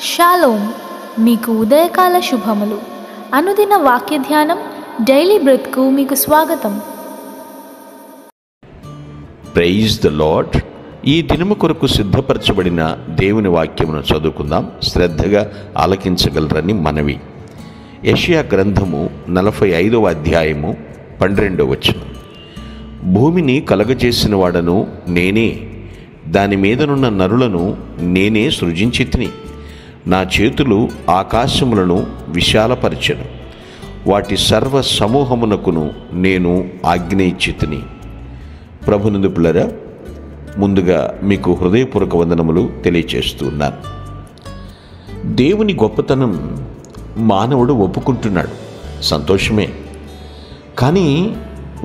Shalom. మీకు ఉదయకాల శుభములు. అనుదిన వాక్య ధ్యానం డైలీ బ్రెత్కు మీకు స్వాగతం. Praise the lord. ఈ దినము కొరకు సిద్ధపరచబడిన దేవుని వాక్యమును చదువుకుందాం. శ్రద్ధగా ఆలకించగలరని మనవి. యెషయా గ్రంథము 45వ అధ్యాయము 12వ వచనం. భూమిని కలగజేసిన వాడను నేనే, దాని మీదనున్న నరులను నేనే సృజించితిని. నా చేతులు ఆకాశములను విశాలపరచెను, వాటి సర్వ సమూహమునకును నేను ఆజ్ఞ ఇచ్చితిని. ప్రభునందు పిల్లరా, ముందుగా మీకు హృదయపూర్వక వందనములు తెలియచేస్తున్నాను. దేవుని గొప్పతనం మానవుడు ఒప్పుకుంటున్నాడు, సంతోషమే. కానీ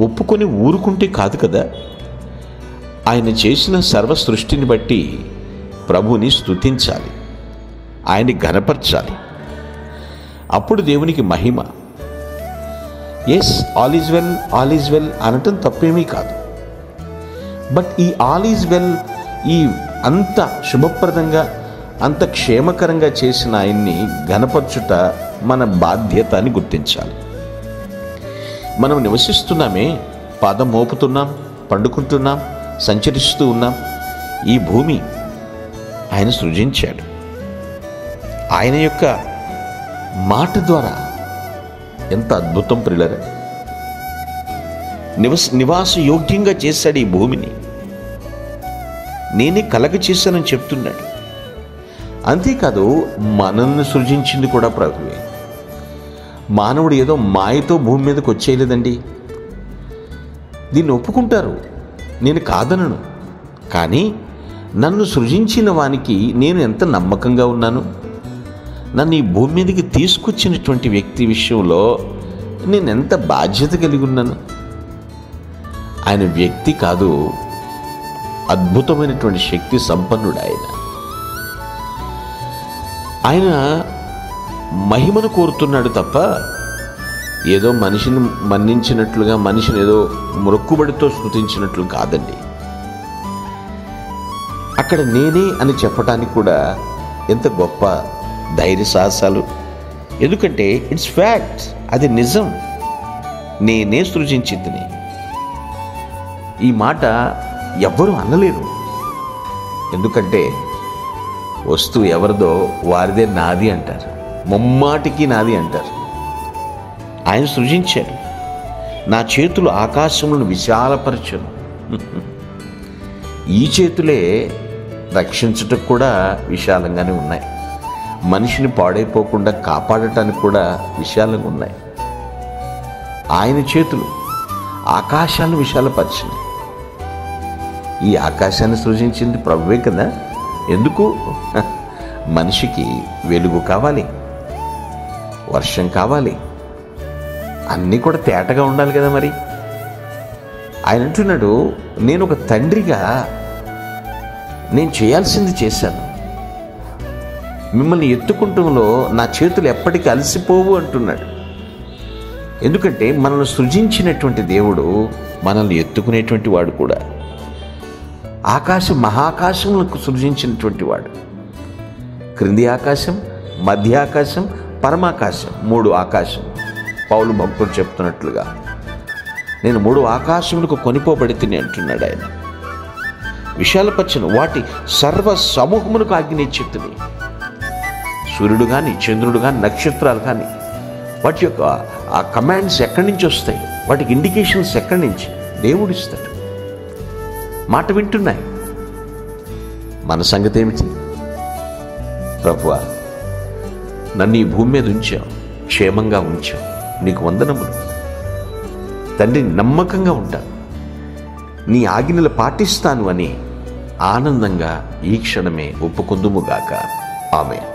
ఒప్పుకొని ఊరుకుంటే కాదు కదా. ఆయన చేసిన సర్వ సృష్టిని బట్టి ప్రభుని స్తుతించాలి, ఆయన్ని ఘనపరచాలి. అప్పుడు దేవునికి మహిమ. Yes, all is well, all is well అనటం తప్పేమీ కాదు. బట్ ఈ ఆల్ ఈజ్ వెల్, ఈ అంత శుభప్రదంగా అంత క్షేమకరంగా చేసిన ఆయన్ని ఘనపరచుట మన బాధ్యత అని గుర్తించాలి. మనం నివసిస్తున్నామే, పాదం మోపుతున్నాం, పండుకుంటున్నాం, సంచరిస్తూ ఉన్నాం. ఈ భూమి ఆయన సృజించాడు. ఆయన యొక్క మాట ద్వారా ఎంత అద్భుతం ప్రియులారా. నివాస యోగ్యంగా చేశాడు ఈ భూమిని. నేనే కలగ చేశానని చెప్తున్నాడు. అంతేకాదు, మనల్ని సృజించింది కూడా ప్రభువే. మానవుడు ఏదో మాయతో భూమి మీదకి వచ్చేయలేదండి. దీన్ని ఒప్పుకుంటారు, నేను కాదనను. కానీ నన్ను సృజించిన వానికి నేను ఎంత నమ్మకంగా ఉన్నాను, నన్ను ఈ భూమి మీదకి తీసుకొచ్చినటువంటి వ్యక్తి విషయంలో నేను ఎంత బాధ్యత కలిగి ఉన్నాను. ఆయన వ్యక్తి కాదు, అద్భుతమైనటువంటి శక్తి సంపన్నుడు ఆయన. ఆయన మహిమను కోరుతున్నాడు తప్ప ఏదో మనిషిని మన్నించినట్లుగా, మనిషిని ఏదో మొక్కుబడితో స్తుతించినట్లు కాదండి. అక్కడ నేనే అని చెప్పడానికి కూడా ఎంత గొప్ప ధైర్య సాహసాలు. ఎందుకంటే ఇట్స్ ఫ్యాక్ట్, అది నిజం. నేనే సృజించితిని. ఈ మాట ఎవ్వరూ అనలేరు. ఎందుకంటే వస్తువు ఎవరిదో వారిదే నాది అంటారు, ముమ్మాటికి నాది అంటారు. ఆయన సృజించాడు. నా చేతులు ఆకాశములను విశాలపరచను. ఈ చేతులే రక్షించుటకు కూడా విశాలంగానే ఉన్నాయి. మనిషిని పాడైపోకుండా కాపాడటానికి కూడా విశాలంగా ఉన్నాయి. ఆయన చేతులు ఆకాశాలను విశాలపరిచినాయి. ఈ ఆకాశాన్ని సృజించింది ప్రభువే కదా. ఎందుకు? మనిషికి వెలుగు కావాలి, వర్షం కావాలి, అన్నీ కూడా తేటగా ఉండాలి కదా. మరి ఆయన అంటున్నాడు, నేను ఒక తండ్రిగా నేను చేయాల్సింది చేశాను. మిమ్మల్ని ఎత్తుకుంటంలో నా చేతులు ఎప్పటికీ అలసిపోవు అంటున్నాడు. ఎందుకంటే మనల్ని సృజించినటువంటి దేవుడు మనల్ని ఎత్తుకునేటువంటి వాడు కూడా. మహాకాశములకు సృజించినటువంటి వాడు. క్రింది ఆకాశం, మధ్య ఆకాశం, పరమాకాశం, 3 ఆకాశం. పౌలు భక్తుడు చెప్తున్నట్లుగా నేను 3 ఆకాశములకు కొనిపోబడితిని అంటున్నాడు ఆయన. విశాలపరచను, వాటి సర్వ సమూహమునకు ఆజ్ఞ ఇచ్చితిని. సూర్యుడు కానీ, చంద్రుడు కానీ, నక్షత్రాలు కానీ, వాటి యొక్క ఆ కమాండ్స్ ఎక్కడి నుంచి వస్తాయి, వాటికి ఇండికేషన్స్ ఎక్కడి నుంచి దేవుడు ఇస్తాడు. మాట వింటున్నాయి. మన సంగతి ఏమిటి? ప్రభువా, నన్ను ఈ భూమి మీద ఉంచావు, క్షేమంగా ఉంచావు, నీకు వందనములు తండ్రి. నమ్మకంగా ఉంటాను, నీ ఆజ్ఞలు పాటిస్తాను అని ఆనందంగా ఈ క్షణమే ఒప్పుకొందుముగాక. ఆమేన్.